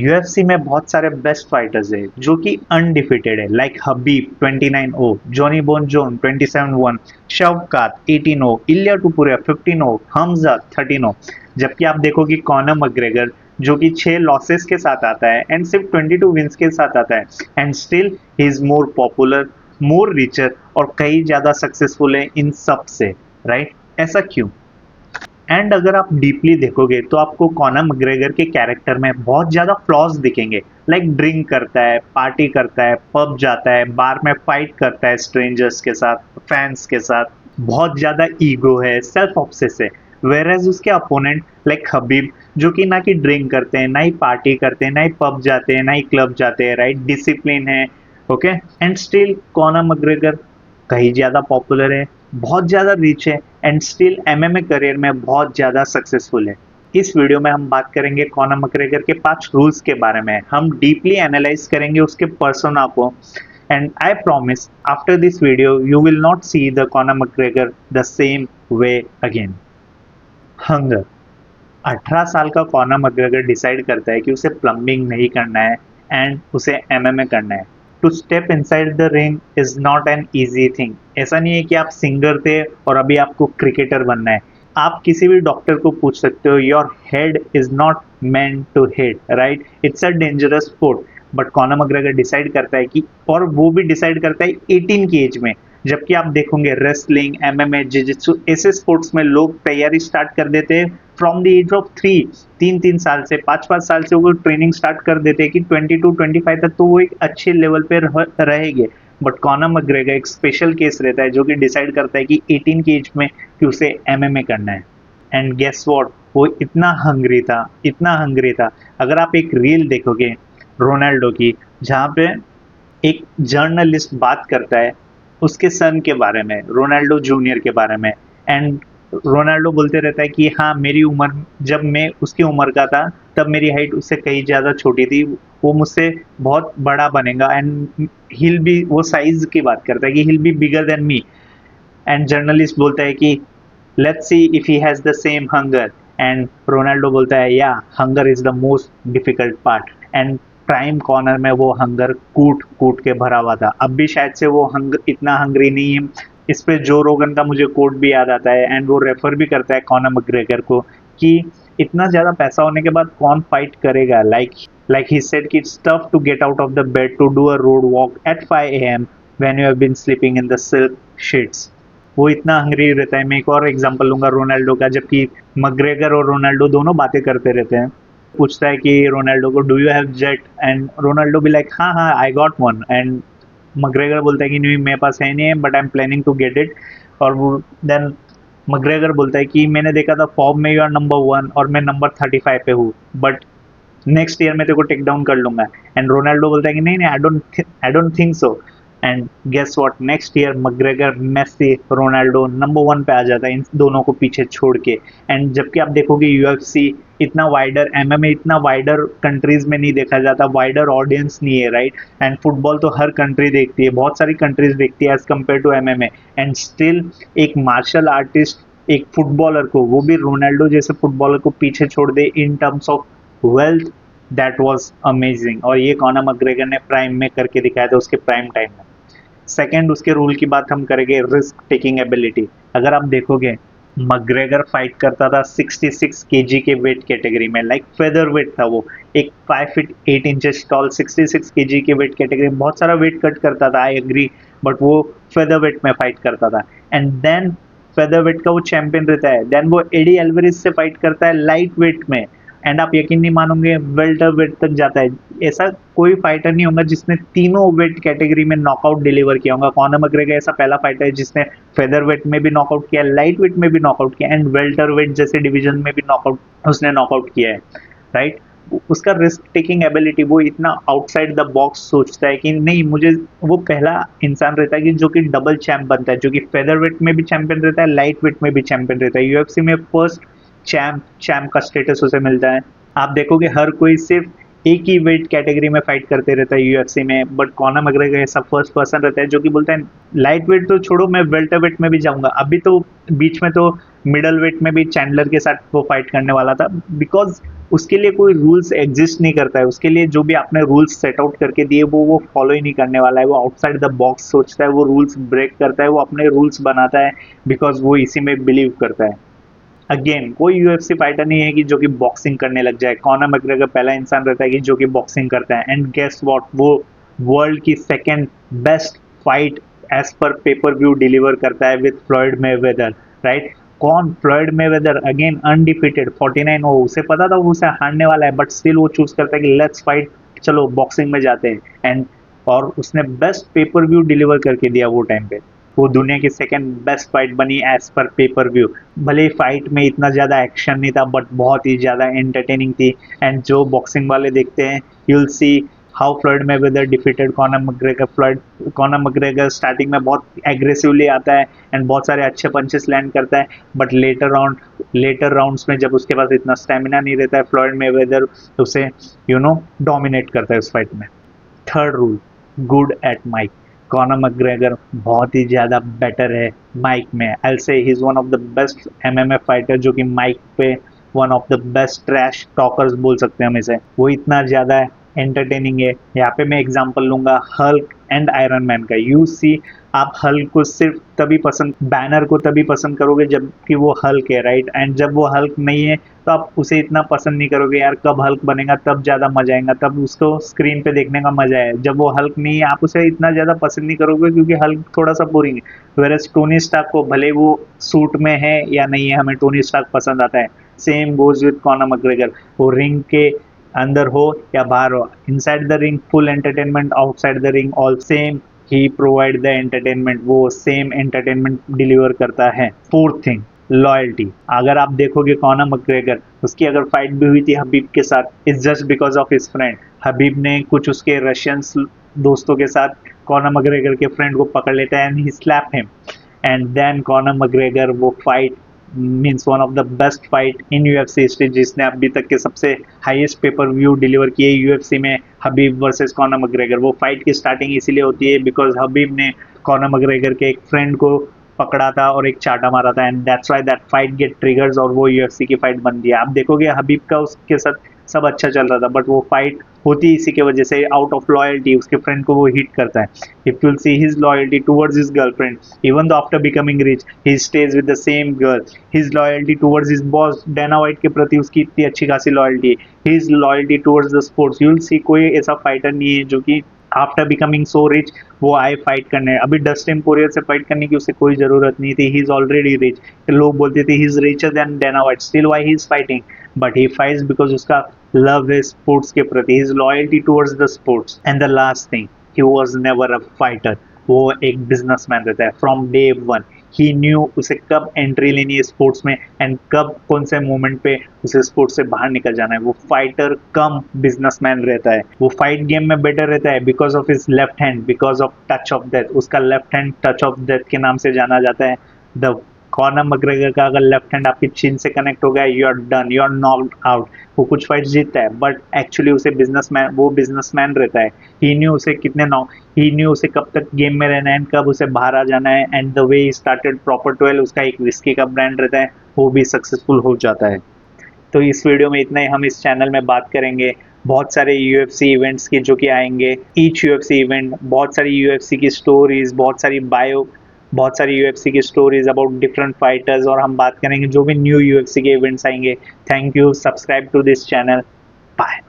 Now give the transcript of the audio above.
UFC में बहुत सारे बेस्ट फाइटर्स है जो कि अनडिफिटेड है, लाइक हबीब 29-0, जॉनी बोन जोन 27-1, शवकात 18-0, इलिया टुपुरिया 15-0, हमजा 13-0। जबकि आप देखो कि कॉनर मैग्रेगर जो कि 6 लॉसेस के साथ आता है एंड सिर्फ 22 विंस के साथ आता है, and still he is more popular, more richer और कई ज्यादा सक्सेसफुल है इन सब से, राइट? ऐसा क्यों? एंड अगर आप डीपली देखोगे तो आपको कॉनर मैग्रेगर के कैरेक्टर में बहुत ज्यादा फ्लॉज दिखेंगे, लाइक ड्रिंक करता है, पार्टी करता है, पब जाता है, बार में फाइट करता है स्ट्रेंजर्स के साथ, फैंस के साथ, बहुत ज्यादा ईगो है, सेल्फ ऑब्सेस है। वेरएज उसके अपोनेंट लाइक हबीब जो कि ना कि ड्रिंक करते हैं, ना ही पार्टी करते हैं, ना ही पब जाते हैं, ना ही क्लब जाते हैं, राइट? डिसिप्लिन है, okay? And still Conor McGregor कहीं ज्यादा पॉपुलर है, बहुत ज्यादा रिच है एंड स्टिल एमएमए करियर में बहुत ज्यादा सक्सेसफुल है। इस वीडियो में हम बात करेंगे कॉनर मैग्रेगर के 5 रूल्स के बारे में। हम डीपली एनालाइज करेंगे उसके पर्सोना को, and I promise after this video you will not see the Conor McGregor the same way again. Hunger. 18 साल का कॉनर मैग्रेगर डिसाइड करता है कि उसे प्लम्बिंग नहीं करना है एंड उसे एमएमए करना है। To step inside the ring is not an easy thing. ऐसा नहीं है कि आप सिंगर थे और अभी आपको क्रिकेटर बनना है। आप किसी भी डॉक्टर को पूछ सकते हो, your head is not meant to hit, right? It's a dangerous sport. But Conor McGregor decide करता है कि, और वो भी डिसाइड करता है 18 की एज में। जबकि आप देखोगे रेसलिंग, एमएमए, जिजित्सु ऐसे स्पोर्ट्स में लोग तैयारी स्टार्ट कर देते हैं फ्रॉम द एज ऑफ 3 साल से, 5 साल से वो ट्रेनिंग स्टार्ट कर देते हैं कि 22-25 तक तो वो एक अच्छे लेवल पे रहेंगे। बट कॉनर मैग्रेगर एक स्पेशल केस रहता है जो कि डिसाइड करता है कि 18 की एज में कि उसे एमएमए करना है। एंड गेस व्हाट, वो इतना हंग्री था, इतना हंग्री था। अगर आप एक रील देखोगे रोनाल्डो की, जहाँ पे एक जर्नलिस्ट बात करता है उसके सन के बारे में, रोनाल्डो जूनियर के बारे में, एंड रोनाल्डो बोलते रहता है कि हाँ, मेरी उम्र, जब मैं उसकी उम्र का था तब मेरी हाइट उससे कहीं ज़्यादा छोटी थी, वो मुझसे बहुत बड़ा बनेगा एंड हिल बी, वो साइज की बात करता है कि हिल be bigger than me. And journalist बोलता है कि let's see if he has the same hunger, and Ronaldo बोलता है या, hunger is the most difficult part. And prime corner में वो हंगर कूट कूट के भरा हुआ था। अब भी शायद से वो इतना हंग्री नहीं है। इस पे जो रोगन का मुझे कोट भी याद आता है, एंड वो रेफर भी करता है कॉनर मैग्रेगर को कि इतना ज्यादा पैसा होने के बाद कौन फाइट करेगा। लाइक ही सेड कि it's tough to get out of the bed to do a road walk at 5 AM when you have been sleeping in the silk sheets. वो इतना हंग्री रहता है। मैं एक और एग्जांपल लूंगा रोनाल्डो का, जबकि मैग्रेगर और रोनाल्डो दोनों बातें करते रहते हैं। पूछता है कि रोनाल्डो को, do you have jet? And Ronaldo भी लाइक, हाँ हाँ, I got one. And McGregor बोलता है कि नहीं, मेरे पास है नहीं है, but I am planning to get it. और वो देन मैग्रेगर बोलता है कि मैंने देखा था फॉर्म में यू आर नंबर 1 और मैं नंबर 35 पे हूँ, बट नेक्स्ट ईयर में तेरे को टेक डाउन कर लूंगा। एंड रोनाल्डो बोलता है कि नहीं नहीं, I don't think so. And guess what, next year McGregor, Messi, Ronaldo number 1 पे आ जाता है इन दोनों को पीछे छोड़ के। एंड जबकि आप देखोगे यूएफसी इतना वाइडर, एमएमए इतना वाइडर कंट्रीज में नहीं देखा जाता, वाइडर ऑडियंस नहीं है, राइट? एंड फुटबॉल तो हर कंट्री देखती है, बहुत सारी कंट्रीज देखती है as compare to MMA. And still एक मार्शल आर्टिस्ट, एक फुटबॉलर को, वो भी रोनाल्डो जैसे फुटबॉलर को पीछे छोड़ दे in terms of wealth, that was amazing. और ये कॉनर मैग्रेगर ने प्राइम में करके दिखाया था, उसके प्राइम टाइम में। सेकंड, उसके रूल की बात हम करेंगे, रिस्क टेकिंग एबिलिटी। अगर आप देखोगे मैग्रेगर फाइट करता था 66 केजी के वेट कैटेगरी में, लाइक फेदर वेट था वो, एक 5 फीट 8 इंचेस टॉल 66 केजी के वेट कैटेगरी में बहुत सारा वेट कट करता था, आई एग्री, बट वो फेदर वेट में फाइट करता था। एंड देन फेदर वेट का वो चैंपियन रहता है, देन वो एडी एल्वेरिज से फाइट करता है लाइट वेट में, एंड आप यकीन नहीं मानोगे वेल्टर वेट तक जाता है। ऐसा कोई फाइटर नहीं होगा जिसने तीनों वेट कैटेगरी में नॉकआउट डिलीवर किया होगा। कॉनर मैग्रेगर ऐसा पहला फाइटर है जिसने फेदर वेट में भी नॉकआउट किया, लाइट वेट में भी नॉकआउट किया, एंड वेल्टर वेट जैसे डिवीजन में भी नॉकआउट किया है, राइट? उसका रिस्क टेकिंग एबिलिटी, वो इतना आउटसाइड द बॉक्स सोचता है कि नहीं, मुझे, वो पहला इंसान रहता है कि जो कि डबल चैंप बनता है, जो कि फेदर वेट में भी चैंपियन रहता है, लाइट वेट में भी चैंपियन रहता है। यूएफसी में फर्स्ट चैंप का स्टेटस उसे मिलता है। आप देखोगे हर कोई सिर्फ एक ही वेट कैटेगरी में फाइट करते रहता है यूएफसी में, बट कॉनर मैग्रेगर ऐसा फर्स्ट पर्सन रहता है जो कि बोलता है लाइट वेट तो छोड़ो, मैं वेल्टर वेट में भी जाऊंगा। अभी तो बीच में तो मिडल वेट में भी चैंडलर के साथ वो फाइट करने वाला था, बिकॉज उसके लिए कोई रूल्स एग्जिस्ट नहीं करता है, उसके लिए जो भी आपने रूल्स सेट आउट करके दिए वो फॉलो ही नहीं करने वाला है, वो आउटसाइड द बॉक्स सोचता है, वो रूल्स ब्रेक करता है, वो अपने रूल्स बनाता है बिकॉज वो इसी में बिलीव करता है। अगेन कोई यूएफसी फाइटर नहीं है कि जो कि बॉक्सिंग करने लग जाए। कॉनर मैकग्रेगर पहला इंसान रहता है कि जो कि बॉक्सिंग करता है, एंड गेस व्हाट, वो वर्ल्ड की second best fight as per paper view deliver करता है विद फ्लॉयड मेवेदर, राइट। कौन? फ्लॉयड मेवेदर, अगेन अनडिफिटेड 49 हो, उसे पता था वो उसे हारने वाला है, बट स्टिल वो चूज करता है कि लेट्स फाइट, चलो बॉक्सिंग में जाते हैं। एंड और उसने बेस्ट पेपर व्यू डिलीवर करके दिया वो टाइम पे, वो दुनिया की सेकंड बेस्ट फाइट बनी एज पर पेपर व्यू। भले फाइट में इतना ज़्यादा एक्शन नहीं था बट बहुत ही ज़्यादा एंटरटेनिंग थी। एंड जो बॉक्सिंग वाले देखते हैं, you will see how Floyd Mayweather defeated Conor McGregor. Conor McGregor starting में बहुत एग्रेसिवली आता है एंड बहुत सारे अच्छे पंचेस लैंड करता है, बट लेटर राउंड्स में जब उसके पास इतना स्टेमिना नहीं रहता है, फ्लॉयड मैवेदर उसे डोमिनेट करता है उस फाइट में। Third rule, good at mic. Conor McGregor बहुत ही ज़्यादा बेटर है माइक में। I say he is one of the best MMA fighter, जो कि माइक पे one of the best trash talkers बोल सकते हैं हम इसे। वो इतना ज़्यादा एंटरटेनिंग है। यहाँ पे मैं एग्जांपल लूंगा हल्क एंड आयरन मैन का। यू सी, आप हल्क को सिर्फ तभी पसंद, बैनर को तभी पसंद करोगे जबकि वो हल्क है, राइट। एंड जब वो हल्क नहीं है तो आप उसे इतना पसंद नहीं करोगे, यार कब हल्क बनेगा तब ज़्यादा मजा आएगा, तब उसको स्क्रीन पे देखने का मजा है। जब वो हल्क नहीं है आप उसे इतना ज़्यादा पसंद नहीं करोगे क्योंकि हल्क थोड़ा सा बोरिंग है। वेरस टोनी स्टार्क को भले वो सूट में है या नहीं है, हमें टोनी स्टार्क पसंद आता है। Same goes with Connor McGregor, वो रिंग के अंदर हो या बाहर हो, inside the ring full entertainment, outside the ring all same, he provide the entertainment, वो सेम एंटरटेनमेंट डिलीवर करता है। Fourth thing, loyalty. अगर आप देखोगे कॉनर मैकग्रेगर, उसकी अगर फाइट भी हुई थी हबीब के साथ, it's just because of his friend. Habib ने कुछ उसके रशियन दोस्तों के साथ कॉनर मैकग्रेगर के फ्रेंड को पकड़ लेता है and he slap him, and then Conor McGregor वो fight means one of the best fight in UFC history, जिसने अभी तक के सबसे हाईएस्ट पेपर व्यू डिलीवर किए यूएफसी में, हबीब वर्सेस कॉनर मैकग्रेगर। वो फाइट की स्टार्टिंग इसीलिए होती है बिकॉज हबीब ने कॉनर मैकग्रेगर के एक फ्रेंड को पकड़ा था और एक चाटा मारा था, and that's why that fight get triggers और वो यूएफसी की फाइट बनती है। आप देखोगे हबीब का उसके साथ सब अच्छा चल रहा था बट वो फाइट होती इसी के वजह से, आउट ऑफ लॉयल्टी उसके फ्रेंड को वो हिट करता है। If you see his loyalty towards his girlfriend, even though after becoming rich he stayed with the same girl. His loyalty towards his boss Dana White के प्रति उसकी इतनी अच्छी खासी लॉयल्टी। His loyalty towards the sports, you will see कोई ऐसा fighter नहीं है जो कि आफ्टर बिकमिंग सो रिच वो आए फाइट करने। अभी डस्टिन पोरियर से फाइट करने की उसे कोई जरूरत नहीं थी, ही इज ऑलरेडी रिच। लोग बोलते थे he is richer than Dana White, still why he is fighting, but he fights because उसका लव है स्पोर्ट्स के प्रति, his loyalty towards the sports. And the last thing, he was never a fighter, वो एक businessman रहता है from day one. He knew उसे कब एंट्री लेनी है स्पोर्ट्स में एंड कब कौन से मोमेंट पे उसे स्पोर्ट्स से बाहर निकल जाना है। वो फाइटर कम बिजनेसमैन रहता है। वो फाइट गेम में बेटर रहता है because of his left hand, because of touch of death. उसका left hand touch of death के नाम से जाना जाता है। द कॉनर मैकग्रेगर का अगर लेफ्ट हैंड आपकी चिन से कनेक्ट हो गया, you are done, you are knocked out. वो कुछ फाइट जीतता है बट एक्चुअली उसे बिजनेसमैन रहता है। ही न्यू उसे ही न्यू उसे कब तक गेम में रहना है एंड कब उसे बाहर आ जाना है। And the way he started proper 12, उसका एक विस्की का ब्रांड रहता है, वो भी सक्सेसफुल हो जाता है। तो इस वीडियो में इतना ही। हम इस चैनल में बात करेंगे बहुत सारे यूएफसी इवेंट्स की जो कि आएंगे, ईच यूएफसी इवेंट, बहुत सारी यूएफसी की स्टोरीज, बहुत सारी यूएफसी की स्टोरीज अबाउट डिफरेंट फाइटर्स, और हम बात करेंगे जो भी न्यू यूएफसी के इवेंट्स आएंगे। Thank you, subscribe to this channel, bye.